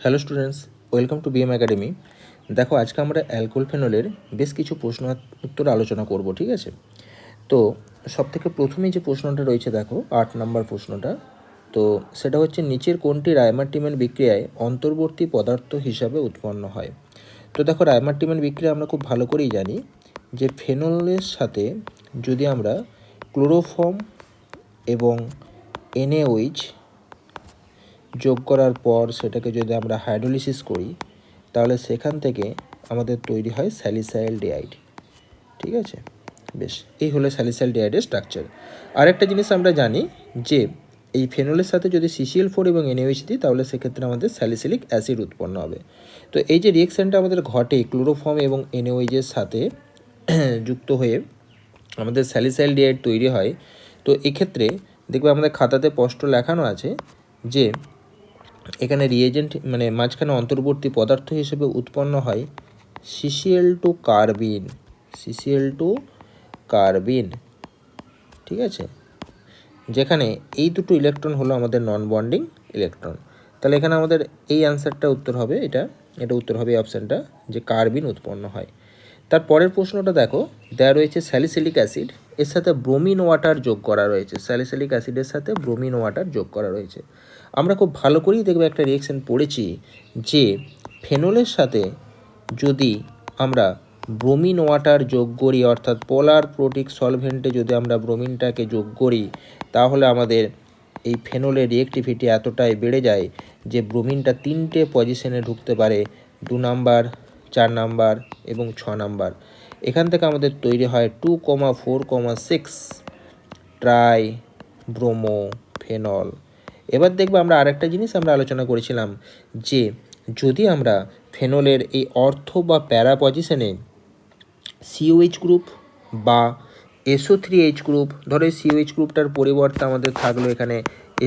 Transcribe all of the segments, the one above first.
Hello students, welcome to BM academy. দেখো, আজকে আমরা অ্যালকোহল ফেনলের বেশ কিছু প্রশ্ন উত্তর আলোচনা করব, ঠিক আছে? তো সবথেকে প্রথমেই যে প্রশ্নটা রয়েছে, দেখো 8 নম্বর প্রশ্নটা। তো সেটা হচ্ছে, নিচের কোনটি রায়মার্টিমেন বিক্রিয়ায় অন্তর্বর্তী পদার্থ হিসাবে উৎপন্ন হয়? তো দেখো, রায়মার্টিমেন বিক্রিয়া আমরা খুব ভালো করেই জানি যে ফেনলের সাথে যদি আমরা ক্লোরোফর্ম এবং NaOH যোগ করার পর সেটাকে যদি আমরা হাইড্রোলিসিস করি, তাহলে সেখান থেকে আমাদের তৈরি হয় স্যালিসাইলডিহাইড, ঠিক আছে? বেশ, এই হলো স্যালিসাইলডিহাইডের স্ট্রাকচার। আরেকটা জিনিস আমরা জানি যে এই ফেনলের সাথে যদি CCl4 এবং NaOH দিই, তাহলে সেক্ষেত্রে আমাদের স্যালিসিলিক অ্যাসিড উৎপন্ন হবে। তো এই যে রিয়েকশানটা আমাদের ঘটে ক্লোরোফর্ম এবং NaOH-এর সাথে যুক্ত হয়ে আমাদের স্যালিসাইলডিহাইড তৈরি হয়। তো এক্ষেত্রে দেখবে আমাদের খাতাতে স্পষ্ট লেখানো আছে যে এখানে রিয়েজেন্ট মানে মাঝখানে অন্তর্বর্তী পদার্থ হিসেবে উৎপন্ন হয় CCl2 কার্বিন, CCl2 কার্বিন, ঠিক আছে? যেখানে এই দুটো ইলেকট্রন হলো আমাদের নন বন্ডিং ইলেকট্রন। তাহলে এখানে আমাদের এই অ্যান্সারটা উত্তর হবে, এটা উত্তর হবে এই অপশানটা, যে কার্বিন উৎপন্ন হয়। তার পরের প্রশ্নটা দেখো, দেওয়া রয়েছে স্যালিসিলিক অ্যাসিড, এর সাথে ব্রোমিন ওয়াটার যোগ করা রয়েছে। স্যালিসিলিক অ্যাসিডের সাথে ব্রোমিন ওয়াটার যোগ করা রয়েছে। আমরা খুব ভালো করেই দেখবে একটা রিয়েকশন পড়েছি যে ফেনলের সাথে যদি আমরা ব্রোমিন ওয়াটার যোগ করি, অর্থাৎ পোলার প্রোটিক সলভেন্টে যদি আমরা ব্রোমিনটাকে যোগ করি, তাহলে আমাদের এই ফেনলের রিয়েক্টিভিটি এতটাই বেড়ে যায় যে ব্রোমিনটা 3টে পজিশনে ঢুকতে পারে, 2 নাম্বার, 4 নাম্বার এবং 6 নাম্বার। এখান থেকে আমাদের তৈরি হয় 2,4,6 ট্রাই ব্রোমো ফেনল। এবার দেখবো আমরা আরেকটা জিনিস আমরা আলোচনা করেছিলাম যে যদি আমরা ফেনলের এই অর্থ বা প্যারা পজিশনে COH গ্রুপ বা SO3H গ্রুপ, ধরো এই COH গ্রুপটার পরিবর্তে আমাদের থাকলো এখানে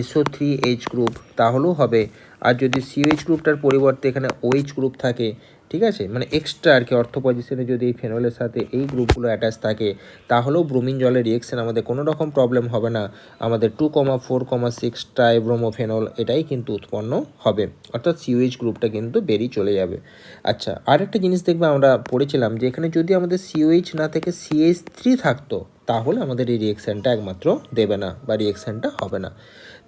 SO3H গ্রুপ, তাহলেও হবে। আর যদি COH গ্রুপটার পরিবর্তে এখানে OH গ্রুপ থাকে, ঠিক আছে, মানে এক্সট্রা আর কি, অর্থ পজিশনে যদি এই ফেনলের সাথে এই গ্রুপগুলো অ্যাটাচ থাকে, তাহলেও ব্রোমিন জলের রিয়েকশন আমাদের কোনো রকম প্রবলেম হবে না। আমাদের 2,4,6 ট্রাইব্রোমোফেনল এটাই কিন্তু উৎপন্ন হবে, অর্থাৎ COH গ্রুপটা কিন্তু বেরিয়ে চলে যাবে। আচ্ছা, আরেকটা জিনিস দেখবে আমরা পড়েছিলাম যে এখানে যদি আমাদের COH না থেকে CH3 থাকতো, তাহলে আমাদের এই রিয়েকশানটা একমাত্র দেবে না বা রিয়েকশানটা হবে না।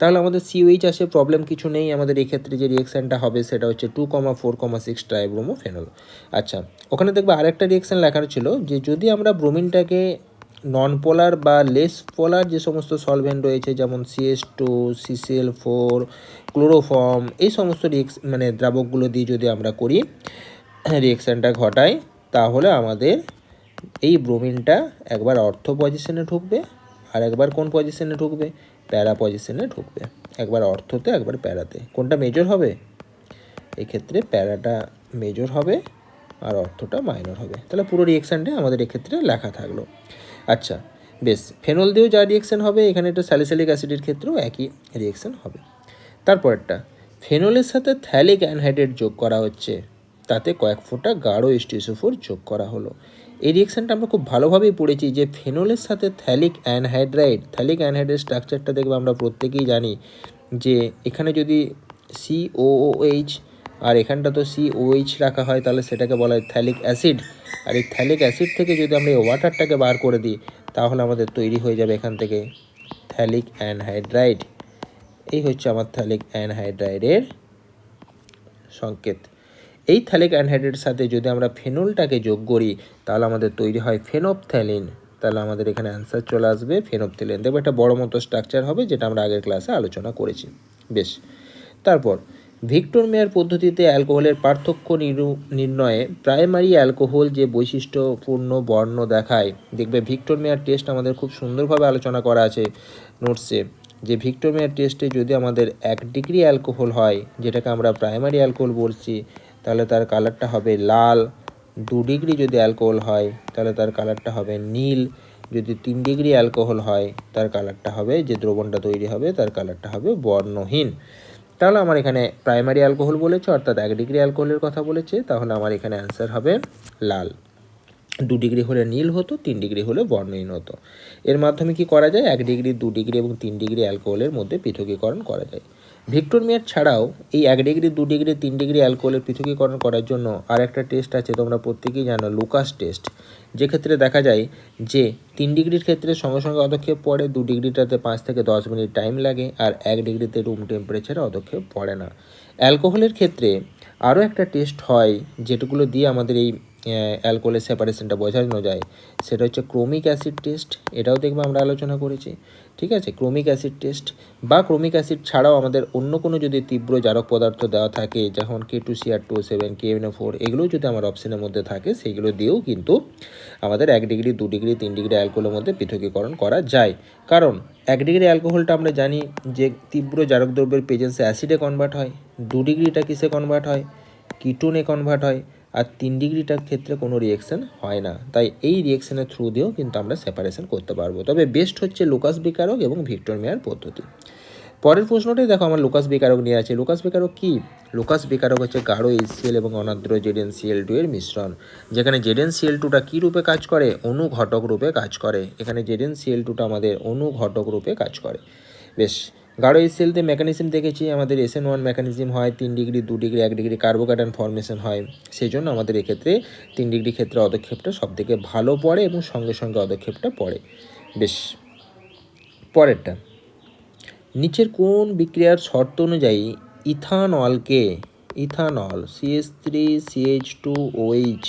তাহলে আমাদের COH আসে, প্রবলেম কিছু নেই। আমাদের এই ক্ষেত্রে যে রিয়েকশানটা হবে সেটা হচ্ছে 2,4,6 ট্রাইব্রোমোফেনল। আচ্ছা, ওখানে দেখবে আরেকটা রিয়েকশান লেখানো ছিল যে যদি আমরা ব্রোমিনটাকে নন পোলার বা লেস পোলার যে সমস্ত সলভেন্ট রয়েছে, যেমন CH2, CCl4, ক্লোরোফর্ম, এই সমস্ত মানে দ্রাবকগুলো দিয়ে যদি আমরা করি রিয়েকশানটা ঘটাই, তাহলে আমাদের এই ব্রোমিনটা একবার অর্থ পজিশনে ঢুকবে আর একবার কোন পজিশনে ঢুকবে? প্যারা পজিশনে ঢুকবে। একবার অর্থতে একবার প্যারাতে। কোনটা মেজর হবে? এক্ষেত্রে প্যারাটা মেজর হবে আর অর্থটা মাইনর হবে। তাহলে পুরো রিয়েকশানটা আমাদের এক্ষেত্রে লেখা থাকলো। আচ্ছা, বেশ, ফেনল দিয়েও যা রিয়েকশান হবে, এখানে একটা স্যালিসিলিক অ্যাসিডের ক্ষেত্রেও একই রিয়েকশান হবে। তারপরটা, ফেনলের সাথে থ্যালিক অ্যানহাইড্রেট যোগ করা হচ্ছে, তাতে কয়েক ফোঁটা গাঢ় H2SO4 যোগ করা হলো। এই রিয়েকশানটা আমরা খুব ভালোভাবেই পড়েছি যে ফেনলের সাথে থ্যালিক অ্যানহাইড্রাইড স্ট্রাকচারটা দেখবে আমরা প্রত্যেকেই জানি যে এখানে যদি COOH আর এখানটা তো COH রাখা হয়, তাহলে সেটাকে বলা হয় থ্যালিক অ্যাসিড। আর এই থ্যালিক অ্যাসিড থেকে যদি আমরা এই ওয়াটারটাকে বার করে দিই, তাহলে আমাদের তৈরি হয়ে যাবে এখান থেকে থ্যালিক অ্যানহাইড্রাইড। এই হচ্ছে আমার থ্যালিক অ্যানহাইড্রাইডের সংকেত। এই থ্যালিক অ্যানহাইড্রাইডের সাথে যদি আমরা ফেনলটাকে যোগ করি, তাহলে আমাদের তৈরি হয় ফেনপথ্যালিন। তাহলে আমাদের এখানে অ্যান্সার চলে আসবে ফেনপথ্যালিন। দেখবে একটা বড় মতো স্ট্রাকচার হবে, যেটা আমরা আগের ক্লাসে আলোচনা করেছি। বেশ, তারপর ভিক্টর মেয়ার পদ্ধতিতে অ্যালকোহলের পার্থক্য নির্ণয়ে প্রাইমারি অ্যালকোহল যে বৈশিষ্ট্যপূর্ণ বর্ণ দেখায়, দেখবে ভিক্টর মেয়ার টেস্ট আমাদের খুব সুন্দরভাবে আলোচনা করা আছে নোটসে, যে ভিক্টর মেয়ার টেস্টে যদি আমাদের 1 ডিগ্রি অ্যালকোহল হয়, যেটাকে আমরা প্রাইমারি অ্যালকোহল বলছি, তাহলে তার কালারটা হবে লাল। 2 ডিগ্রি যদি অ্যালকোহল হয়, তাহলে তার কালারটা হবে নীল। যদি 3 ডিগ্রি অ্যালকোহল হয়, তার কালারটা হবে, যে দ্রবণটা তৈরি হবে তার কালারটা হবে বর্ণহীন। তাহলে আমার এখানে প্রাইমারি অ্যালকোহল বলেছে, অর্থাৎ 1 ডিগ্রি অ্যালকোহলের কথা বলেছে, তাহলে আমার এখানে অ্যান্সার হবে লাল। 2 ডিগ্রি হলে নীল হতো, 3 ডিগ্রি হলে বর্ণহীন হতো। এর মাধ্যমে কি করা যায়? 1 ডিগ্রি, 2 ডিগ্রি এবং 3 ডিগ্রি অ্যালকোহলের মধ্যে পৃথকীকরণ করা যায়। ভিক্টর মেয়ার ছাড়াও এই 1 ডিগ্রি 2 ডিগ্রি 3 ডিগ্রি অ্যালকোহলের পৃথকীকরণ করার জন্য আর একটা টেস্ট আছে, তোমরা প্রত্যেকেই জানো, লুকাস টেস্ট। যে ক্ষেত্রে দেখা যায় যে 3 ডিগ্রির ক্ষেত্রে সঙ্গে সঙ্গে পদক্ষেপ পড়ে, 2 ডিগ্রিটাতে 5 থেকে 10 মিনিট টাইম লাগে, আর 1 ডিগ্রিতে রুম টেম্পারেচারে পদক্ষেপ পড়ে না। অ্যালকোহলের ক্ষেত্রে আরও একটা টেস্ট হয় যেগুলো দিয়ে আমাদের এই অ্যালকোহলের সেপারেশনটা বোঝানো যায়, সেটা হচ্ছে ক্রোমিক অ্যাসিড টেস্ট। এটাও দেখবে আমরা আলোচনা করেছি, ঠিক আছে। ক্রোমিক অ্যাসিড টেস্ট বা ক্রোমিক অ্যাসিড ছাড়াও আমাদের অন্য কোনো যদি তীব্র জারক পদার্থ দেওয়া থাকে, যেমন K2CR2O7, KNO4, এগুলোও যদি আমার অপশনের মধ্যে থাকে, সেইগুলো দিয়েও কিন্তু আমাদের 1 ডিগ্রি 2 ডিগ্রি 3 ডিগ্রি অ্যালকোহলের মধ্যে পৃথকীকরণ করা যায়। কারণ 1 ডিগ্রি অ্যালকোহলটা আমরা জানি যে তীব্র জারক দ্রব্যের প্রেজেন্সে অ্যাসিডে কনভার্ট হয়, 2 ডিগ্রিটা কিসে কনভার্ট হয়, কিটোনে কনভার্ট হয়, আর 3 ডিগ্রিটার ক্ষেত্রে কোনো রিয়েকশন হয় না। তাই এই রিয়েকশনের থ্রু দিয়েও কিন্তু আমরা সেপারেশন করতে পারবো। তবে বেস্ট হচ্ছে লুকাস বিকারক এবং ভিক্টর মেয়ার পদ্ধতি। পরের প্রশ্নটাই দেখো, আমার লুকাস বিকারক নিয়ে আছে। লুকাস বিকারক কি? লুকাস বিকারক হচ্ছে গাঢ় HCl এবং অনার্দ্র ZnCl2 এর মিশ্রণ, যেখানে ZnCl2টা কী রূপে কাজ করে? অনুঘটক রূপে কাজ করে। এখানে ZnCl2টা আমাদের অনুঘটক রূপে কাজ করে। বেশ, গাঢ় HClতে মেকানিজম দেখেছি, আমাদের SN1 মেকানিজম হয়, 3 degree 2 degree 1 degree carbocation formation হয়। সেই জন্য আমাদের এক্ষেত্রে 3 ডিগ্রি ক্ষেত্রে পদক্ষেপটা সবথেকে ভালো পড়ে এবং সঙ্গে সঙ্গে পদক্ষেপটা পড়ে। বেশ, পরেরটা, নিচের কোন বিক্রিয়ার শর্ত অনুযায়ী ইথানল CH3CH2OH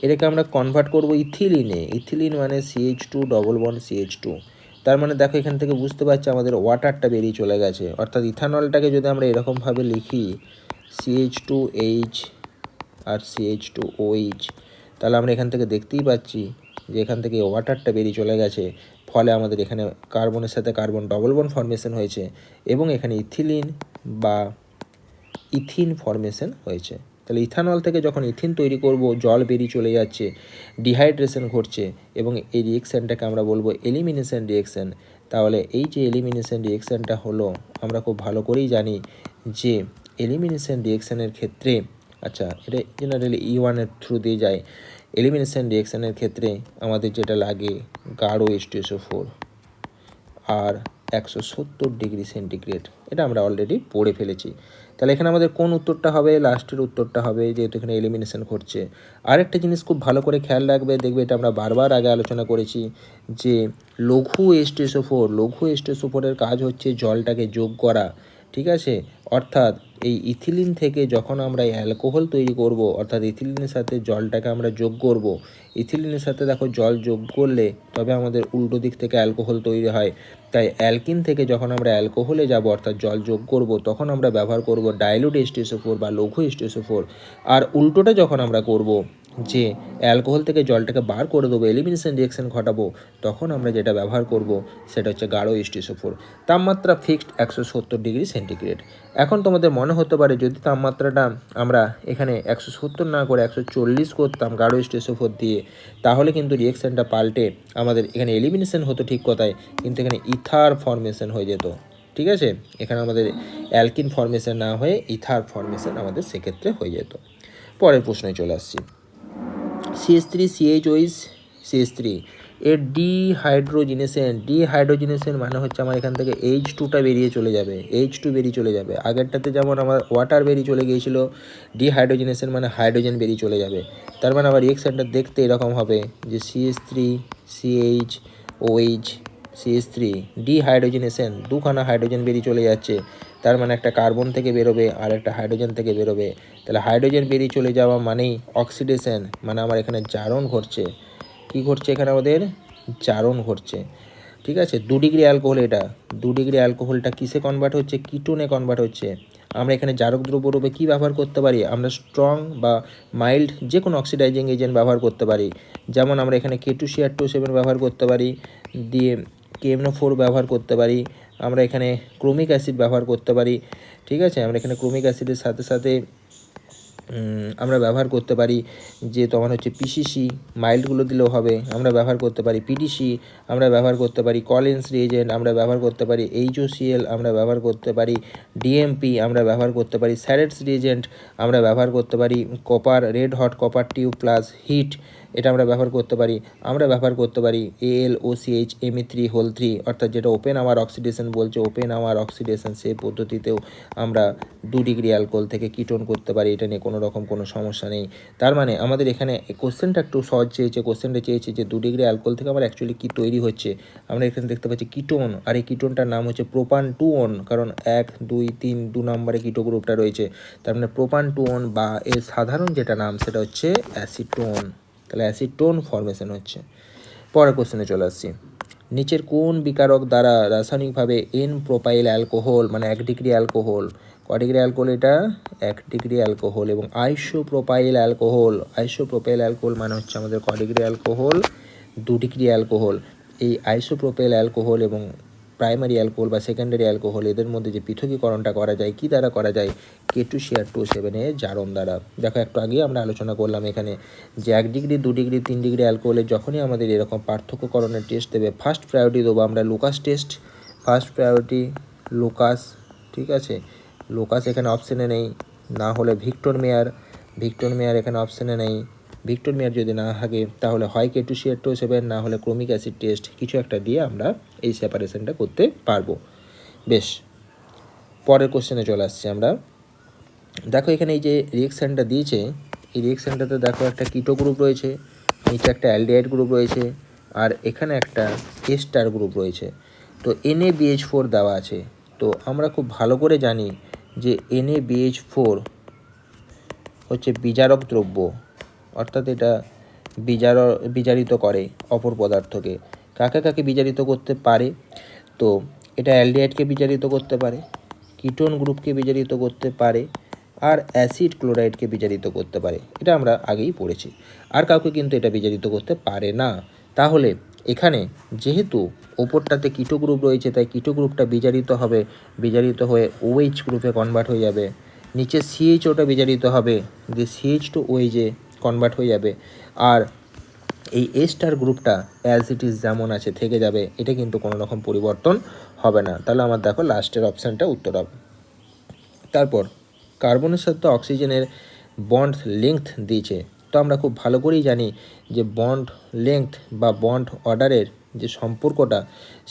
এটাকে আমরা কনভার্ট করব ইথিলিনে। ইথিলিন মানে CH2 ডবল বন্ড CH2। তার মানে দেখো, এখান থেকে বুঝতে পারছি আমাদের ওয়াটারটা বেরিয়ে চলে গেছে। অর্থাৎ ইথানলটাকে যদি আমরা এরকমভাবে লিখি CH2H আর CH2OH, তাহলে আমরা এখান থেকে দেখতেই পাচ্ছি যে এখান থেকে ওয়াটারটা বেরিয়ে চলে গেছে। ফলে আমাদের এখানে কার্বনের সাথে কার্বন ডবল বন্ড ফর্মেশন হয়েছে এবং এখানে ইথিলিন বা ইথিন ফর্মেশন হয়েছে। তাহলে ইথানল থেকে যখন ইথিন তৈরি করব, জল বেরিয়ে চলে যাচ্ছে, ডিহাইড্রেশন ঘটছে এবং এই রিয়েকশানটাকে আমরা বলবো এলিমিনেশন রিয়েকশান। তাহলে এই যে এলিমিনেশন রিয়েকশানটা হলো, আমরা খুব ভালো করেই জানি যে এলিমিনেশন রিয়েকশানের ক্ষেত্রে, আচ্ছা এটা জেনারেলি E1 থ্রু দিয়ে যায়। এলিমিনেশন রিয়েকশানের ক্ষেত্রে আমাদের যেটা লাগে গাঢ় H2SO4 আর 170 ডিগ্রি সেন্টিগ্রেড, এটা আমরা অলরেডি পড়ে ফেলেছি। তাহলে এখানে আমাদের কোন উত্তরটা হবে? লাস্টের উত্তরটা হবে, যেহেতু এখানে এলিমিনেশন ঘটছে। আরেকটা জিনিস খুব ভালো করে খেয়াল রাখবে, দেখবে এটা আমরা বারবার আগে আলোচনা করেছি যে লঘু H2SO4 এর কাজ হচ্ছে জলটাকে যোগ করা, ঠিক আছে। অর্থাৎ এই ইথিলিন থেকে যখন আমরা অ্যালকোহল তৈরি করব, অর্থাৎ ইথিলিনের সাথে জলটাকে আমরা যোগ করব, ইথিলিনের সাথে দেখো জল যোগ করলে তবে আমাদের উল্টো দিক থেকে অ্যালকোহল তৈরি হয়। তাই অ্যালকিন থেকে যখন আমরা অ্যালকোহলে যাব, অর্থাৎ জল যোগ করব, তখন আমরা ব্যবহার করব ডাইলুট H2SO4 বা লঘু H2SO4। আর উল্টোটা যখন আমরা করব, যে অ্যালকোহল থেকে জলটাকে বার করে দেবো, এলিমিনেশন রিয়েকশন ঘটাবো, তখন আমরা যেটা ব্যবহার করব সেটা হচ্ছে গাঢ় H2SO4। তাপমাত্রা ফিক্সড 170 ডিগ্রি সেন্টিগ্রেড। এখন তোমাদের মনে হতে পারে, যদি তাপমাত্রাটা আমরা এখানে 170 না করে 140 করতাম গাঢ় H2SO4 দিয়ে, তাহলে কিন্তু রিয়েকশানটা পাল্টে আমাদের এখানে এলিমিনেশন হতো ঠিক কথায়, কিন্তু এখানে ইথার ফর্মেশন হয়ে যেত, ঠিক আছে। এখানে আমাদের অ্যালকিন ফর্মেশন না হয়ে ইথার ফর্মেশন আমাদের সেক্ষেত্রে হয়ে যেত। পরের প্রশ্নে চলে আসছি। CH3CHOH CH3 এর ডিহাইড্রোজিনেশন মানে হচ্ছে আমার এখান থেকে H2টা বেরিয়ে চলে যাবে, H2 বেরিয়ে চলে যাবে। আগেরটাতে যেমন আমার ওয়াটার বেরিয়ে চলে গিয়েছিল, ডিহাইড্রোজিনেশন মানে হাইড্রোজেন বেরিয়ে চলে যাবে। তার মানে আবার রিয়েকশানটা দেখতে এরকম হবে যে CH3CHOH CH3 ডিহাইড্রোজিনেশন, দুখানা হাইড্রোজেন বেরিয়ে চলে যাচ্ছে। তার মানে একটা কার্বন থেকে বেরোবে আর একটা হাইড্রোজেন থেকে বেরোবে। তাহলে হাইড্রোজেন বেরিয়ে চলে যাওয়া মানেই অক্সিডেশন, মানে আমার এখানে জারণ ঘটছে। কী ঘটছে এখানে? আমাদের জারণ ঘটছে, ঠিক আছে। 2 ডিগ্রি অ্যালকোহল, এটা 2 ডিগ্রি অ্যালকোহলটা কিসে কনভার্ট হচ্ছে? কিটোনে কনভার্ট হচ্ছে। আমরা এখানে জারক দ্রব্য রূপে কী ব্যবহার করতে পারি? আমরা স্ট্রং বা মাইল্ড যে কোনো অক্সিডাইজিং এজেন্ট ব্যবহার করতে পারি। যেমন আমরা এখানে K2CR2O7 ব্যবহার করতে পারি, দিয়ে KNO4 ব্যবহার করতে পারি, আমরা এখানে ক্রোমিক অ্যাসিড ব্যবহার করতে পারি, ঠিক আছে। আমরা এখানে ক্রোমিক অ্যাসিডের সাথে সাথে আমরা ব্যবহার করতে পারি যে তোমার হচ্ছে PCC, মাইল্ডগুলো দিলেও হবে। আমরা ব্যবহার করতে পারি PDC, আমরা ব্যবহার করতে পারি কলিন্স রিএজেন্ট, আমরা ব্যবহার করতে পারি HOCl, আমরা ব্যবহার করতে পারি DMP, আমরা ব্যবহার করতে পারি স্যারেটস রিএজেন্ট, আমরা ব্যবহার করতে পারি copper, red hot copper tube plus heat, এটা আমরা ব্যবহার করতে পারি। আমরা ব্যবহার করতে পারি AlOCH Me3 অর্থাৎ যেটা ওপেন আওয়ার অক্সিডেশন বলছে, ওপেন আওয়ার অক্সিডেশন সেই পদ্ধতিতেও আমরা 2 ডিগ্রি অ্যালকোহল থেকে কিটোন করতে পারি। এটা নিয়ে কোনো রকম কোনো সমস্যা নেই। তার মানে আমাদের এখানে কোশ্চেনটা একটু সহজ চেয়েছে। কোশ্চেনটা চেয়েছে যে 2 ডিগ্রি অ্যালকোহল থেকে আমার অ্যাকচুয়ালি কী তৈরি হচ্ছে। আমরা এখানে দেখতে পাচ্ছি কিটোন, আর এই কিটোনটার নাম হচ্ছে প্রোপান 2 কারণ 1 2 3 2 নম্বরে কিটো গ্রুপটা রয়েছে। তার মানে প্রোপান 2 বা এর সাধারণ যেটা নাম সেটা হচ্ছে অ্যাসিটোন। তাহলে অ্যাসিটোন ফর্মেশন হচ্ছে। পরের কোশ্চেনে চলে আসছি। নিচের কোন বিকারক দ্বারা রাসায়নিকভাবে এন প্রোপাইল অ্যালকোহল মানে 1 ডিগ্রি অ্যালকোহল, ক ডিগ্রি অ্যালকোহল এটা 1 ডিগ্রি অ্যালকোহল, এবং আইসোপ্রোপাইল অ্যালকোহল মানে হচ্ছে আমাদের ক ডিগ্রি অ্যালকোহল 2 ডিগ্রি অ্যালকোহল। এই আইসোপ্রোপাইল অ্যালকোহল এবং প্রাইমারি অ্যালকোহল বা সেকেন্ডারি অ্যালকোহল এদের মধ্যে যে পৃথকীকরণটা করা যায় কী দ্বারা করা যায়, K2Cr2O7 এর জারণ দ্বারা। দেখো একটু আগেই আমরা আলোচনা করলাম এখানে যে 1 ডিগ্রি 2 ডিগ্রি 3 ডিগ্রি অ্যালকোহলের যখনই আমাদের এরকম পার্থক্যকরণের টেস্ট দেবে ফার্স্ট প্রায়োরিটি দেবো আমরা Lucas test, first priority Lucas, ঠিক আছে। লুকাস এখানে অপশানে নেই, না হলে ভিক্টর মেয়ার এখানে অপশানে নেই। ভিক্টর মেয়ার যদি না থাকে তাহলে হয় K2Cr2O7 না হলে ক্রোমিক অ্যাসিড টেস্ট, কিছু একটা দিয়ে আমরা এই সেপারেশনটা করতে পারবো। বেশ, পরের কোশ্চেনে চলে আসছি আমরা। দেখো এখানে এই যে রিয়েকশানটা দিয়েছে, এই রিয়েকশানটাতে দেখো একটা কিটো গ্রুপ রয়েছে, নিচে একটা অ্যালডিহাইড গ্রুপ রয়েছে, আর এখানে একটা এস্টার গ্রুপ রয়েছে। তো NaBH4 দেওয়া আছে। তো আমরা খুব ভালো করে জানি যে NaBH4 হচ্ছে বিজারক দ্রব্য, অর্থাৎ এটা বিজারিত করে অপর পদার্থকে। কাকে কাকে বিজারিত করতে পারে? তো এটা অ্যালডিহাইডকে বিজারিত করতে পারে, কিটোন গ্রুপকে বিজারিত করতে পারে, আর অ্যাসিড ক্লোরাইডকে বিজারিত করতে পারে। এটা আমরা আগেই পড়েছি। আর কাউকে কিন্তু এটা বিজারিত করতে পারে না। তাহলে এখানে যেহেতু ওপরটাতে কিটো গ্রুপ রয়েছে তাই কিটো গ্রুপটা বিজারিত হয়ে OH গ্রুপে কনভার্ট হয়ে যাবে। নিচে CHOটা বিজারিত হবে, যে CH2OH কনভার্ট হয়ে যাবে। আর এই এস্টার গ্রুপটা অ্যাজ ইট ইজ যেমন আছে থেকে যাবে, এটা কিন্তু কোনো রকম পরিবর্তন হবে না। তাহলে আমার দেখো লাস্টের অপশানটা উত্তর হবে। তারপর কার্বনের সাথে অক্সিজেনের বন্ড লেংথ দিয়েছে। তো আমরা খুব ভালো করেই জানি যে বন্ড লেংথ বা বন্ড অর্ডারের যে সম্পর্কটা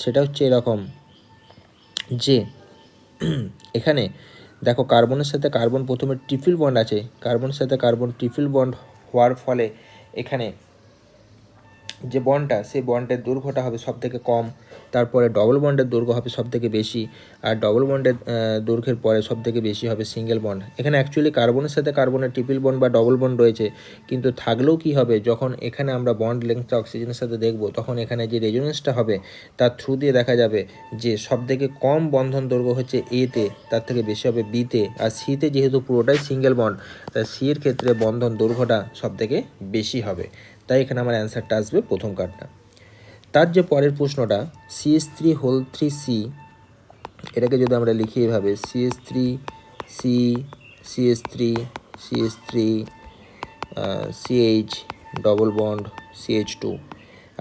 সেটা হচ্ছে এরকম যে এখানে দেখো কার্বনের সাথে কার্বন প্রথমে ট্রিপল বন্ড আছে, কার্বনের সাথে কার্বন ট্রিপল বন্ড হওয়ার ফলে এখানে যে বন্ডটা সেই বন্ডের দৈর্ঘ্যটা হবে সবথেকে কম, তারপরে ডবল বন্ডের দৈর্ঘ্য হবে সবথেকে বেশি, আর ডবল বন্ডের দৈর্ঘ্যের পরে সবথেকে বেশি হবে সিঙ্গেল বন্ড। এখানে অ্যাকচুয়ালি কার্বনের সাথে কার্বনের ট্রিপল বন্ড বা ডবল বন্ড রয়েছে, কিন্তু থাকলেও কি হবে যখন এখানে আমরা বন্ড লেংথটা অক্সিজেনের সাথে দেখব তখন এখানে যে রেজোনেন্সটা হবে তার থ্রু দিয়ে দেখা যাবে যে সবথেকে কম বন্ধন দৈর্ঘ্য হচ্ছে এতে, তার থেকে বেশি হবে বিতে, আর সিতে যেহেতু পুরোটাই সিঙ্গেল বন্ড তাই সি এর ক্ষেত্রে বন্ধন দৈর্ঘ্যটা সবথেকে বেশি হবে। তাই এখানে আমার অ্যান্সারটা আসবে প্রথম কার্ডটা। তার যে পরের প্রশ্নটা CH3 এটাকে যদি আমরা লিখি এভাবে CH3 CH double bond CH2।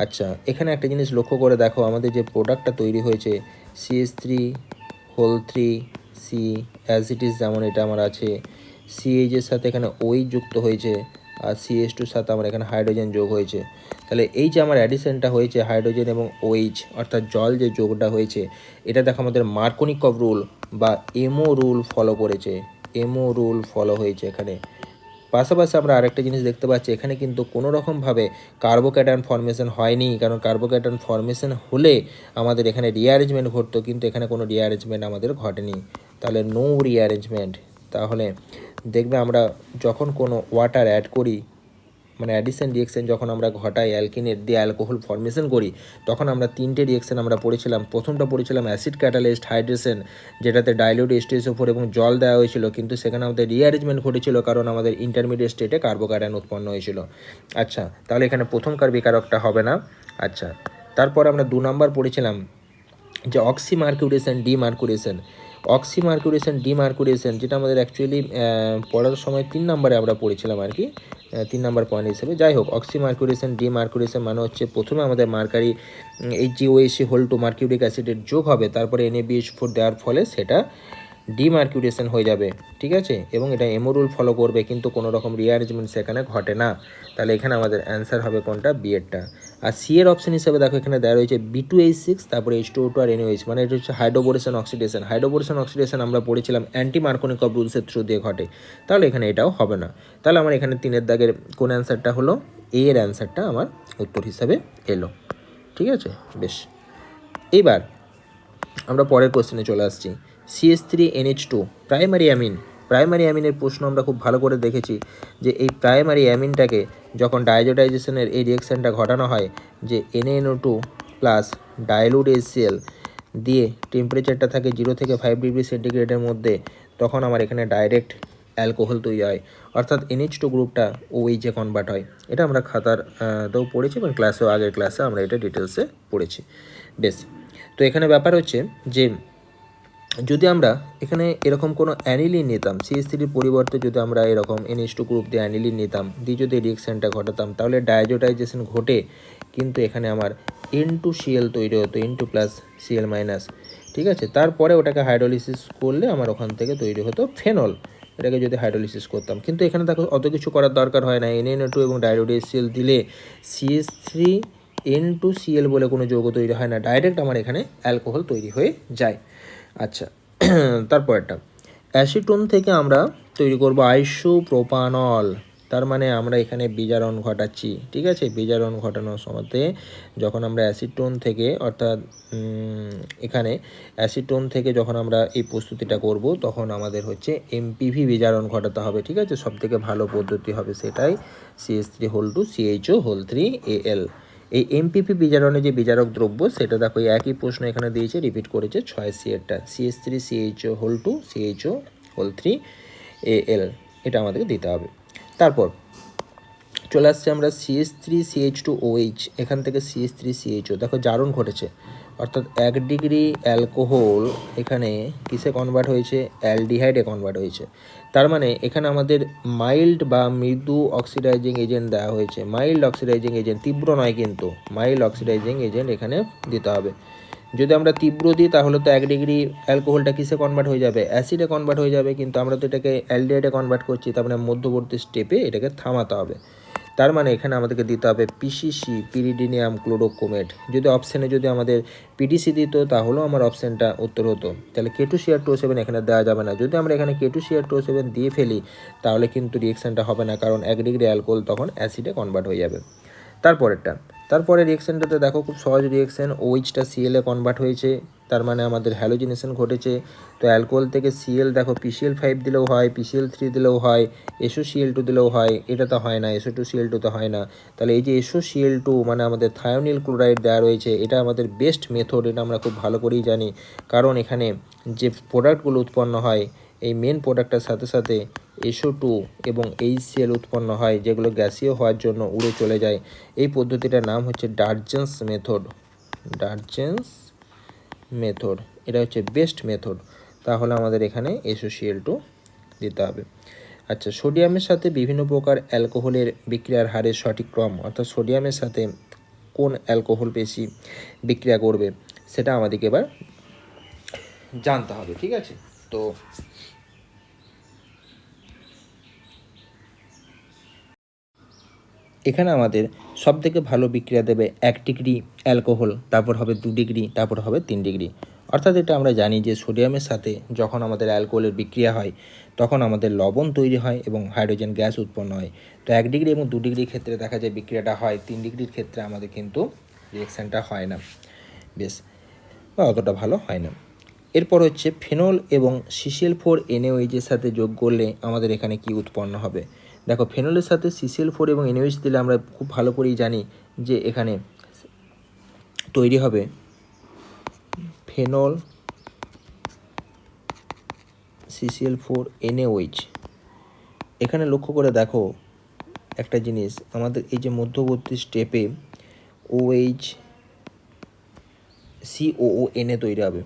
আচ্ছা, এখানে একটা জিনিস লক্ষ্য করে দেখো, আমাদের যে প্রোডাক্টটা তৈরি হয়েছে CH3 অ্যাজ ইট ইজ যেমন এটা আমার আছে, CH এর সাথে এখানে OH যুক্ত হয়েছে, আর CH2 সাথে আমার এখানে হাইড্রোজেন যোগ হয়েছে। তাহলে এই যে আমার অ্যাডিশনটা হয়েছে হাইড্রোজেন এবং OH অর্থাৎ জল যে যোগটা হয়েছে, এটা দেখো আমাদের মার্কোনিকভ রুল বা এমও রুল ফলো করেছে, এমও রুল ফলো হয়েছে এখানে। পাশাপাশি আমরা আরেকটা জিনিস দেখতে পাচ্ছি, এখানে কিন্তু কোনো রকমভাবে কার্বোক্যাটায়ন ফর্মেশন হয়নি, কারণ কার্বোক্যাটায়ন ফর্মেশন হলে আমাদের এখানে রিঅ্যারেঞ্জমেন্ট ঘটতো, কিন্তু এখানে কোনো রিঅ্যারেঞ্জমেন্ট আমাদের ঘটেনি। তাহলে নো রিঅ্যারেঞ্জমেন্ট। তাহলে দেখবে আমরা যখন কোনো ওয়াটার অ্যাড করি, মানে অ্যাডিশন রিয়েকশন যখন আমরা ঘটাই অ্যালকিনের দিয়ে অ্যালকোহল ফর্মেশন করি, তখন আমরা 3টে রিয়েকশন আমরা পড়েছিলাম। প্রথমটা পড়েছিলাম অ্যাসিড ক্যাটালিস্ট হাইড্রেশন, যেটাতে ডাইলিউট H2SO4 এবং জল দেওয়া হয়েছিল, কিন্তু সেখানে আমাদের রিঅ্যারেঞ্জমেন্ট ঘটেছিল কারণ আমাদের ইন্টারমিডিয়েট স্টেটে কার্বোক্যাটায়ন উৎপন্ন হয়েছিল। আচ্ছা, তাহলে এখানে প্রথমকার বিকারকটা হবে না। আচ্ছা, তারপর আমরা 2 নাম্বার পড়েছিলাম যে অক্সিমার্কুরেশন ডিমার্কুরেশন, যেটা আমাদের অ্যাকচুয়ালি পড়ার সময় 3 নম্বরে আমরা পড়েছিলাম আর কি, 3 নম্বর পয়েন্ট হিসেবে। যাই হোক, অক্সিমার্কুরেশন ডিমার্কুরেশন মানে হচ্ছে প্রথমে আমাদের মার্কারি HgOH হোল টু মার্কিউরিক অ্যাসিডের যোগ হবে, তারপরে NaBH4 দেওয়ার ফলে সেটা ডিমার্কিউরেশন হয়ে যাবে, ঠিক আছে, এবং এটা এমো রুল ফলো করবে, কিন্তু কোনো রকম রিঅ্যারেঞ্জমেন্ট সেখানে ঘটে না। তাহলে এখানে আমাদের অ্যান্সার হবে কোনটা, বি এরটা। আর সি এর অপশন হিসেবে দেখো এখানে দেওয়া রয়েছে B2H6, তারপরে H2O2 আর NaOH, মানে এটা হচ্ছে হাইড্রোবোরেশন অক্সিডেশন। হাইড্রোবোরেশন অক্সিডেশন আমরা পড়েছিলাম অ্যান্টি মার্কোনিকভ রুলসের থ্রু দিয়ে ঘটে, তাহলে এখানে এটাও হবে না। তাহলে আমার এখানে 3-এর দাগের কোন অ্যান্সারটা হলো, এ এর অ্যান্সারটা আমার উত্তর হিসাবে এলো, ঠিক আছে। বেশ, এইবার আমরা পরের কোশ্চেনে চলে আসছি। CH3NH2 primary amine. প্রাইমারি অ্যামিনের প্রশ্ন আমরা খুব ভালো করে দেখেছি যে এই প্রাইমারি অ্যামিনটাকে যখন ডাইজোটাইজেশনের এই রিয়েকশানটা ঘটানো হয়, যে NaNO2 প্লাস ডাইলুট HCl দিয়ে টেম্পারেচারটা থাকে 0 থেকে 5 ডিগ্রি সেন্টিগ্রেডের মধ্যে, তখন আমার এখানে ডাইরেক্ট অ্যালকোহল তৈরি হয়, অর্থাৎ NH2 গ্রুপটা OH এ কনভার্ট হয়। এটা আমরা খাতারতেও পড়েছি এবং ক্লাসেও, আগের ক্লাসে আমরা এটা ডিটেলসে পড়েছি। বেশ, তো এখানে ব্যাপার হচ্ছে যে যদি আমরা এখানে এরকম কোনো অ্যানিলিন নিতাম, CH3 পরিবর্তে যদি আমরা এরকম NH2 গ্রুপ দিয়ে অ্যানিলিন নিতাম, দিয়ে যদি রিয়েকশানটা ঘটাতাম, তাহলে ডাইজোটাইজেশন ঘটে, কিন্তু এখানে আমার N2Cl তৈরি হতো, N2 প্লাস Cl মাইনাস, ঠিক আছে। তারপরে ওটাকে হাইড্রোলিসিস করলে আমার ওখান থেকে তৈরি হতো ফেনল, এটাকে যদি হাইড্রোলিসিস করতাম। কিন্তু এখানে দেখো অত কিছু করার দরকার হয় না, NaNO2 এবং ডাইলুট HCl দিলে CH3N2Cl বলে কোনো যৌগ তৈরি হয় না, ডাইরেক্ট আমার এখানে অ্যালকোহল তৈরি হয়ে যায়। আচ্ছা, তারপরটা অ্যাসিটোন থেকে আমরা তৈরি করব আইসোপ্রোপানল, তার মানে আমরা এখানে বিজারণ ঘটাচ্ছি, ঠিক আছে। বিজারণ ঘটানোর সময়তে যখন আমরা অ্যাসিটোন থেকে, অর্থাৎ এখানে অ্যাসিটোন থেকে যখন আমরা এই প্রস্তুতিটা করব, তখন আমাদের হচ্ছে MPV বিজারণ ঘটাতে হবে, ঠিক আছে। সবথেকে ভালো পদ্ধতি হবে সেটাই, CH3(2) CHO3Al। এই MPP বিজারণে যে বিজারক দ্রব্য, সেটা দেখো একই প্রশ্ন এখানে দিয়েছে, রিপিট করেছে 6 এরটা, CH3CHO2 CHO3Al, এটা আমাদেরকে দিতে হবে। তারপর চলে আসছে আমরা CH3CH2OH, এখান থেকে CH3CHO, দেখো জারণ ঘটেছে, অর্থাৎ 1 ডিগ্রি অ্যালকোহল এখানে কিসে কনভার্ট হয়েছে, অ্যালডিহাইডে কনভার্ট হয়েছে। তার মানে এখানে আমাদের মাইল্ড বা মৃদু অক্সিডাইজিং এজেন্ট দেওয়া হয়েছে, মাইল্ড অক্সিডাইজিং এজেন্ট, তীব্র নয় কিন্তু, মাইল্ড অক্সিডাইজিং এজেন্ট এখানে দিতে হবে। যদি আমরা তীব্র দিই তাহলে তো 1 ডিগ্রি অ্যালকোহলটা কিসে কনভার্ট হয়ে যাবে, অ্যাসিডে কনভার্ট হয়ে যাবে, কিন্তু আমরা তো এটাকে অ্যালডিহাইডে কনভার্ট করছি, তার মানে মধ্যবর্তী স্টেপে এটাকে থামাতে হবে। তার মানে এখানে আমাদেরকে দিতে হবে PCC, পিরিডিনিয়াম ক্লোরোক্রোমেট। যদি অপশানে যদি আমাদের PDC দিত তাহলেও আমার অপশানটা উত্তর হতো, তাহলে K2Cr2O7 এখানে দেওয়া যাবে না। যদি আমরা এখানে K2Cr2O7 দিয়ে ফেলি তাহলে কিন্তু রিয়েকশানটা হবে না, কারণ 1 ডিগ্রি অ্যালকোহল তখন অ্যাসিডে কনভার্ট হয়ে যাবে। তারপরে রিয়েকশানটাতে দেখো খুব সহজ রিয়েকশান, OHটা Cl এ কনভার্ট হয়েছে, তার মানে আমাদের হ্যালোজিনেশন ঘটেছে। তো অ্যালকোহল থেকে Cl দেখো PCl5 দিলেও হয়, PCl3 দিলেও হয়, SOCl2 দিলেও হয়, এটা তো হয় না, SO2Cl2 তো হয় না। তাহলে এই যে SOCl2 মানে আমাদের থায়োনিল ক্লোরাইড দেওয়া রয়েছে, এটা আমাদের বেস্ট মেথড, এটা আমরা খুব ভালো করেই জানি, কারণ এখানে যে প্রোডাক্টগুলো উৎপন্ন হয়, এই মেন প্রোডাক্টটার সাথে সাথে SO2 এবং HCl উৎপন্ন হয়, যেগুলো গ্যাসীয় হওয়ার জন্য উড়ে চলে যায়। এই পদ্ধতিটার নাম হচ্ছে ডার্জেন্স মেথড, ডার্জেন্স মেথড, এটা হচ্ছে বেস্ট মেথড। তাহলে আমাদের এখানে SOCl2 দিতে হবে। আচ্ছা, সোডিয়ামের সাথে বিভিন্ন প্রকার অ্যালকোহলের বিক্রিয়ার হারের সঠিক ক্রম, অর্থাৎ সোডিয়ামের সাথে কোন অ্যালকোহল বেশি বিক্রিয়া করবে সেটা আমাদেরকে এবার জানতে হবে, ঠিক আছে। তো এখানে আমাদের সবথেকে ভালো বিক্রিয়া দেবে 1 ডিগ্রি অ্যালকোহল, তারপর হবে 2 ডিগ্রি, তারপর হবে 3 ডিগ্রি। অর্থাৎ এটা আমরা জানি যে সোডিয়ামের সাথে যখন আমাদের অ্যালকোহলের বিক্রিয়া হয় তখন আমাদের লবণ তৈরি হয় এবং হাইড্রোজেন গ্যাস উৎপন্ন হয়। তো 1 ডিগ্রি এবং 2 ডিগ্রির ক্ষেত্রে দেখা যায় বিক্রিয়াটা হয়, 3 ডিগ্রির ক্ষেত্রে আমাদের কিন্তু রিয়েকশানটা হয় না, বেশ, বা অতটা ভালো হয় না। এরপর হচ্ছে ফেনল এবং CCl4NaOH এর সাথে যোগ করলে আমাদের এখানে কি উৎপন্ন হবে। দেখো ফেনলের সাথে CCl4 এবং NaOH দিলে আমরা খুব ভালো করেই জানি যে এখানে তৈরি হবে ফেনল CCl4NaOH। এখানে লক্ষ্য করে দেখো একটা জিনিস, আমাদের এই যে মধ্যবর্তী স্টেপে OH COONA তৈরি হবে,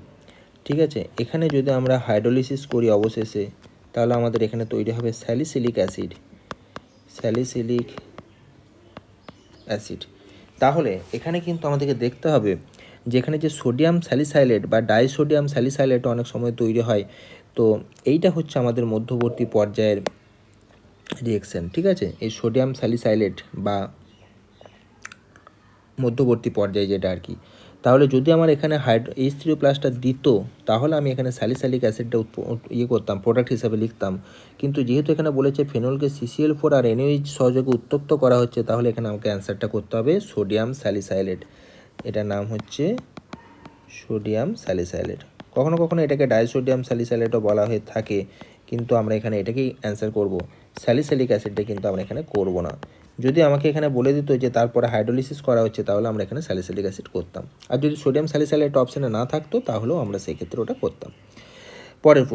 ঠিক আছে। এখানে যদি আমরা হাইড্রোলিসিস করি অবশেষে, তাহলে আমাদের এখানে তৈরি হবে স্যালিসিলিক অ্যাসিড, স্যালিসিলিক অ্যাসিড। তাহলে এখানে কিন্তু আমাদেরকে দেখতে হবে যে এখানে যে সোডিয়াম স্যালিসাইলেট বা ডাইসোডিয়াম স্যালিসাইলেট অনেক সময় তৈরি হয়, তো এইটা হচ্ছে আমাদের মধ্যবর্তী পর্যায়ের রিয়েকশন, ঠিক আছে। এই সোডিয়াম স্যালিসাইলেট বা মধ্যবর্তী পর্যায়ে যেটা আর কি। তাহলে যদি আমার এখানে H3O+টা দিত, তাহলে আমি এখানে স্যালিসাইলিক অ্যাসিডটা করতাম, প্রোডাক্ট হিসাবে লিখতাম। কিন্তু যেহেতু এখানে বলেছে ফেনলকে CCl4 আর NaOH সহযোগে উত্তপ্ত করা হচ্ছে, তাহলে এখানে আমাকে অ্যান্সারটা করতে হবে সোডিয়াম স্যালিসাইলেট। এটার নাম হচ্ছে সোডিয়াম স্যালিসাইলেট। কখনো কখনো এটাকে ডাইসোডিয়াম স্যালিসাইলেটও বলা হয়ে থাকে, কিন্তু আমরা এখানে এটাকেই অ্যান্সার করব। স্যালিসাইলিক অ্যাসিডটা কিন্তু আমরা এখানে করব না। যদি আমাকে এখানে বলে দিত যে তারপরে হাইড্রোলিসিস করা হচ্ছে, তাহলে আমরা এখানে স্যালিসাইলিক অ্যাসিড করতাম। আর যদি সোডিয়াম স্যালিসাইলেট অপশানে না থাকতো, তাহলেও আমরা সেই ক্ষেত্রে ওটা করতাম। পরের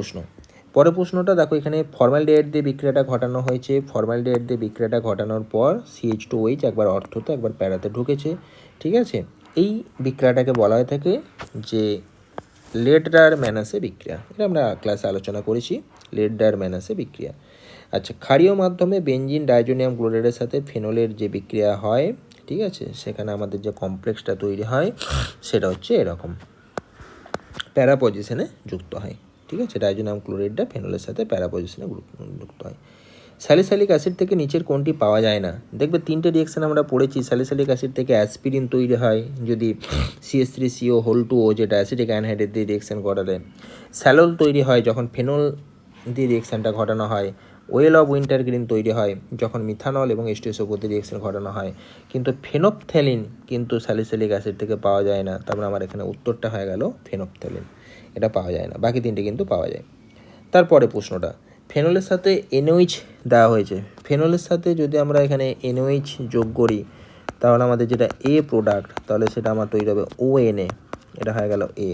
প্রশ্নটা দেখো, এখানে ফর্মালডিহাইড দিয়ে বিক্রিয়াটা ঘটানো হয়েছে। ফর্মালডিহাইড দিয়ে বিক্রিয়াটা ঘটানোর পর CH2OH একবার অর্থতে একবার প্যারাতে ঢুকেছে, ঠিক আছে। এই বিক্রিয়াটাকে বলা হয়ে থাকে যে লেডার ম্যানাসে বিক্রিয়া। এটা আমরা ক্লাসে আলোচনা করেছি, লেডার ম্যানাসে বিক্রিয়া। আচ্ছা, ক্ষারীয় মাধ্যমে বেনজিন ডাইজোনিয়াম ক্লোরাইডের সাথে ফেনলের যে বিক্রিয়া হয়, ঠিক আছে, সেখানে আমাদের যে কমপ্লেক্সটা তৈরি হয় সেটা হচ্ছে এরকম, প্যারা পজিশনে যুক্ত হয়, ঠিক আছে। ডাইজোনিয়াম ক্লোরাইডটা ফেনলের সাথে প্যারা পজিশনে যুক্ত হয়। স্যালিসাইলিক অ্যাসিড থেকে নিচের কোনটি পাওয়া যায় না? দেখবে তিনটে রিয়েকশন আমরা পড়েছি। স্যালিসাইলিক অ্যাসিড থেকে অ্যাসপিরিন তৈরি হয় যদি CH3CO2O যেটা অ্যাসিডিক অ্যানহাইড্রেট দিয়ে রিয়েকশন ঘটালে। স্যালল তৈরি হয় যখন ফেনল দিয়ে রিয়েকশনটা ঘটানো হয়। ওয়েল অফ উইন্টারগ্রিন তৈরি হয় যখন মিথানল এবং H2SO4 দিয়ে রিয়েকশন ঘটানো হয়। কিন্তু ফেনপথ্যালিন কিন্তু স্যালিসাইলিক অ্যাসিড থেকে পাওয়া যায় না। তারপরে আমার এখানে উত্তরটা হয়ে গেল ফেনপথ্যালিন, এটা পাওয়া যায় না। বাকি তিনটে কিন্তু পাওয়া যায়। তারপরে প্রশ্নটা, ফেনলের সাথে NaOH দেওয়া হয়েছে। ফেনলের সাথে যদি আমরা এখানে NaOH যোগ করি, তাহলে আমাদের যেটা A প্রোডাক্ট, তাহলে সেটা আমার তৈরি হবে ONA, এটা হয়ে গেল A।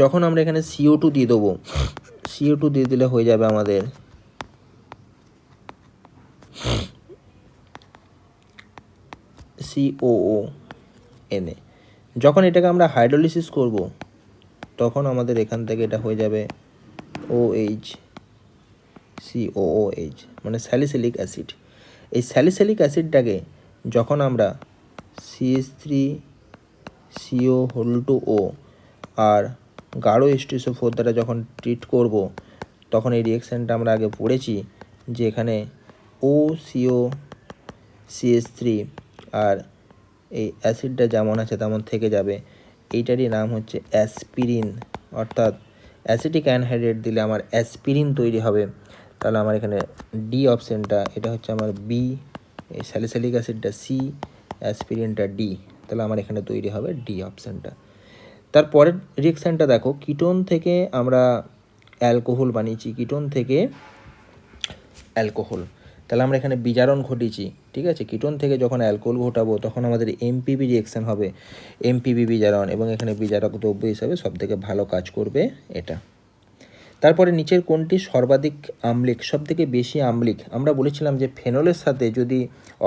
যখন আমরা এখানে CO2 দিয়ে দেবো, CO2 দিয়ে দিলে হয়ে যাবে আমাদের COONA। যখন এটাকে আমরা হাইড্রোলিসিস করব, তখন আমাদের এখান থেকে এটা হয়ে যাবে OH COOH, মানে স্যালিসাইলিক অ্যাসিড। এই স্যালিসাইলিক অ্যাসিডটাকে যখন আমরা CH3CO2O আর গাঢ় H2SO4 দ্বারা যখন ট্রিট করব, তখন এই রিয়েকশানটা আমরা আগে পড়েছি যে এখানে OCOCH3 আর এই অ্যাসিডটা যেমন আছে তেমন থেকে যাবে। এইটারই নাম হচ্ছে অ্যাসপিরিন, অর্থাৎ অ্যাসিডিক অ্যানহাইড্রেট দিলে আমার অ্যাসপিরিন তৈরি হবে। তাহলে আমার এখানে ডি অপশানটা, এটা হচ্ছে আমার বি, এই স্যালিসাইলিক অ্যাসিডটা সি, অ্যাসপিরিনটা ডি। তাহলে আমার এখানে তৈরি হবে ডি অপশানটা। তারপরের রিয়েকশানটা দেখো, কিটোন থেকে আমরা অ্যালকোহল বানিয়েছি, কিটোন থেকে অ্যালকোহল। তাহলে আমরা এখানে বিজারণ ঘটিয়েছি, ঠিক আছে। কিটোন থেকে যখন অ্যালকোহল ঘটাবো, তখন আমাদের MPB রিয়েকশান হবে, MPB বিজারণ, এবং এখানে বিজারক দ্রব্য হিসাবে সবথেকে ভালো কাজ করবে এটা। তারপরে নিচের কোনটি সর্বাধিক আম্লিক, সবথেকে বেশি আম্লিক? আমরা বলেছিলাম যে ফেনলের সাথে যদি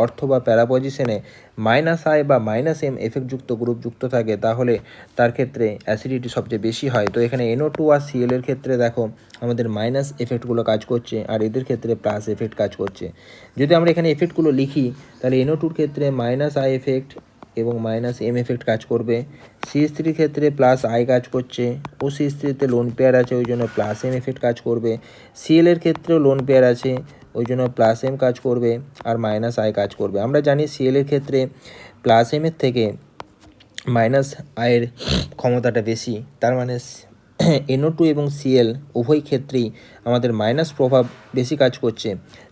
অর্থ বা প্যারা পজিশনে -I বা -M এফেক্টযুক্ত গ্রুপ যুক্ত থাকে, তাহলে তার ক্ষেত্রে অ্যাসিডিটি সবচেয়ে বেশি হয়। তো এখানে NO2 আর Cl এর ক্ষেত্রে দেখো আমাদের মাইনাস এফেক্টগুলো কাজ করছে, আর এদের ক্ষেত্রে প্লাস এফেক্ট কাজ করছে। যদি আমরা এখানে এফেক্টগুলো লিখি, তাহলে NO2-র ক্ষেত্রে -I এফেক্ট এবং -M এফেক্ট কাজ করবে। CH3 ক্ষেত্রে +I কাজ করছে, ও CH3-তে লোন পেয়ার আছে, ওই জন্য +M এফেক্ট কাজ করবে। Cl এর ক্ষেত্রেও লোন পেয়ার আছে, ওই জন্য +M কাজ করবে আর -I কাজ করবে। আমরা জানি Cl এর ক্ষেত্রে +M এর থেকে -I এর ক্ষমতাটা বেশি, তার মানে NO2 এবং Cl উভয় ক্ষেত্রেই আমাদের মাইনাস প্রভাব বেশি কাজ করছে।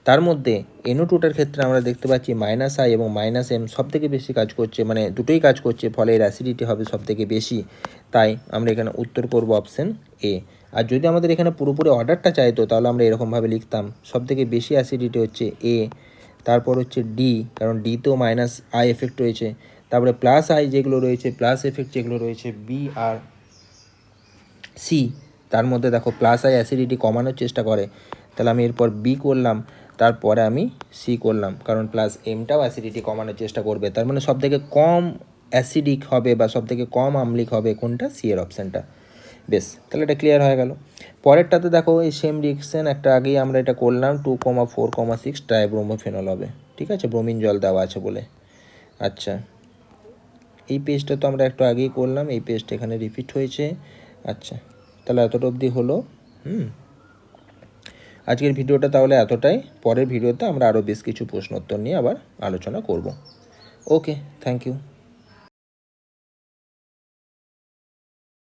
তার মধ্যে NO2টার ক্ষেত্রে আমরা দেখতে পাচ্ছি -I এবং -M সবথেকে বেশি কাজ করছে, মানে দুটোই কাজ করছে, ফলে এর অ্যাসিডিটি হবে সবথেকে বেশি। তাই আমরা এখানে উত্তর করব অপশান A। আর যদি আমাদের এখানে পুরোপুরি অর্ডারটা চাইতো, তাহলে আমরা এরকমভাবে লিখতাম, সবথেকে বেশি অ্যাসিডিটি হচ্ছে A, তারপর হচ্ছে D, কারণ ডিতেও -I এফেক্ট রয়েছে, তারপরে +I যেগুলো রয়েছে, প্লাস এফেক্ট যেগুলো রয়েছে B আর C, তার মধ্যে দেখো +I অ্যাসিডিটি কমানোর চেষ্টা করে। তাহলে আমি এরপর B করলাম, তারপরে আমি C করলাম, কারণ +Mটাও অ্যাসিডিটি কমানোর চেষ্টা করবে। তার মানে সবথেকে কম অ্যাসিডিক হবে বা সবথেকে কম আম্লিক হবে কোনটা? C এর অপশানটা। বেশ, তাহলে এটা ক্লিয়ার হয়ে গেল। পরেরটাতে দেখো এই সেম রিয়েকশন, একটা আগেই আমরা এটা করলাম, 2,4,6 ট্রাইব্রোমোফেনল হবে, ঠিক আছে, ব্রোমিন জল দেওয়া আছে বলে। আচ্ছা, এই পেজটা তো আমরা একটু আগেই করলাম, এই পেজটা এখানে রিপিট হয়েছে। আচ্ছা, তাহলে এতটা অবধি হলো। আজকের ভিডিওটা তাহলে এতটাই। পরের ভিডিওতে আমরা আরও বেশ কিছু প্রশ্নোত্তর নিয়ে আবার আলোচনা করব। ওকে, থ্যাংক ইউ।